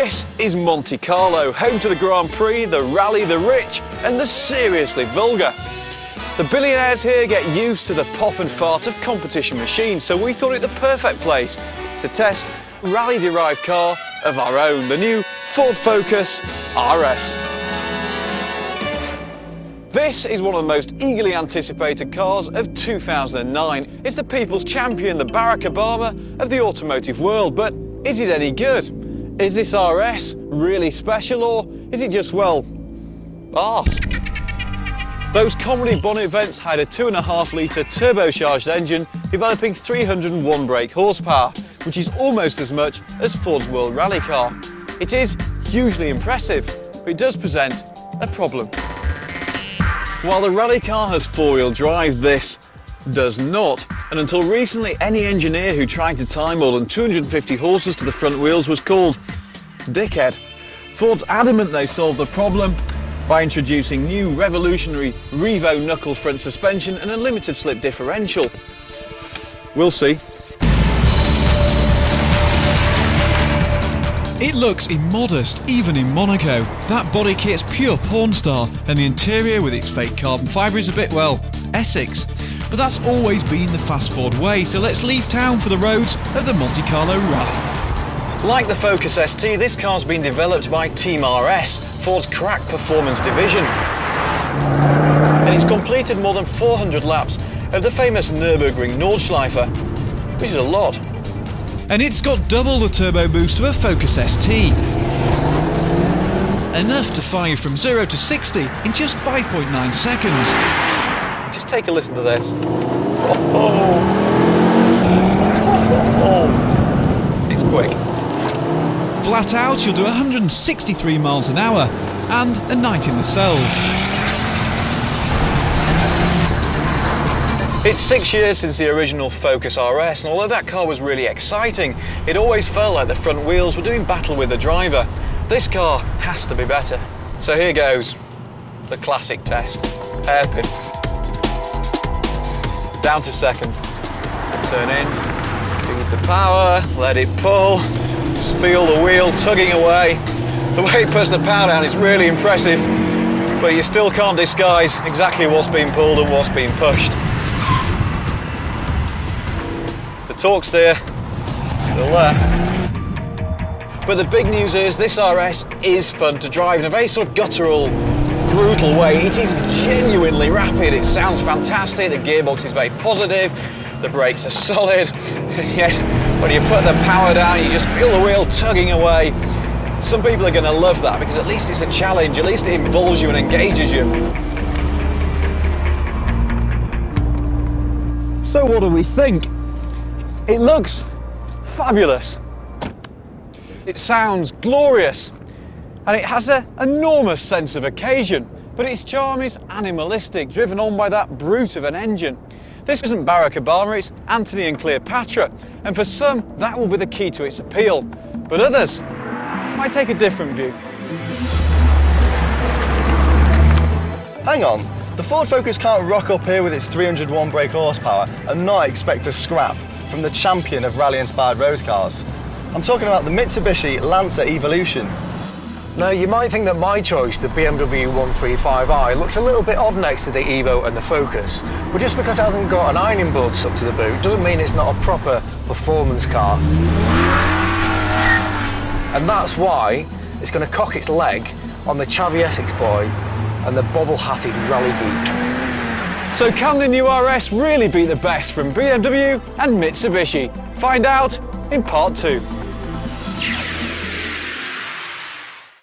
This is Monte Carlo, home to the Grand Prix, the rally, the rich and the seriously vulgar. The billionaires here get used to the pop and fart of competition machines, so we thought it the perfect place to test a rally-derived car of our own, the new Ford Focus RS. This is one of the most eagerly anticipated cars of 2009. It's the people's champion, the Barack Obama of the automotive world, but is it any good? Is this RS really special, or is it just, well, arse? Those comedy bonnet vents had a 2.5 litre turbocharged engine developing 301 brake horsepower, which is almost as much as Ford's World Rally car. It is hugely impressive, but it does present a problem. While the rally car has four-wheel drive, this does not. And until recently, any engineer who tried to tie more than 250 horses to the front wheels was called dickhead. Ford's adamant they solved the problem by introducing new revolutionary Revo knuckle front suspension and a limited slip differential. We'll see. It looks immodest, even in Monaco. That body kit's pure porn star, and the interior with its fake carbon fibre is a bit, well, Essex. But that's always been the fast Ford way, so let's leave town for the roads of the Monte Carlo Rally. Like the Focus ST, this car's been developed by Team RS, Ford's crack performance division. And it's completed more than 400 laps of the famous Nürburgring Nordschleife, which is a lot. And it's got double the turbo boost of a Focus ST. Enough to fire from 0 to 60 in just 5.9 seconds. Just take a listen to this. It's quick. Flat out, you'll do 163 miles an hour and a night in the cells. It's 6 years since the original Focus RS, and although that car was really exciting, it always felt like the front wheels were doing battle with the driver. This car has to be better. So here goes, the classic test. Hairpin. Down to second. Turn in, feed the power, let it pull. Just feel the wheel tugging away. The way it puts the power down is really impressive, but you still can't disguise exactly what's being pulled and what's being pushed. The torque steer, still there. But the big news is this RS is fun to drive in a very sort of guttural, brutal way. It is genuinely rapid, it sounds fantastic, the gearbox is very positive, the brakes are solid, and yet when you put the power down you just feel the wheel tugging away. Some people are going to love that because at least it's a challenge, at least it involves you and engages you. So what do we think? It looks fabulous. It sounds glorious. And it has an enormous sense of occasion, but its charm is animalistic, driven on by that brute of an engine. This isn't Barack Obama, it's Antony and Cleopatra, and for some that will be the key to its appeal, but others might take a different view. Hang on, the Ford Focus can't rock up here with its 301 brake horsepower and not expect a scrap from the champion of rally-inspired road cars. I'm talking about the Mitsubishi Lancer Evolution. Now, you might think that my choice, the BMW 135i, looks a little bit odd next to the Evo and the Focus, but just because it hasn't got an ironing board stuck to the boot doesn't mean it's not a proper performance car. And that's why it's going to cock its leg on the Chavvy Essex boy and the bobble-hatted rally geek. So can the new RS really be the best from BMW and Mitsubishi? Find out in part 2.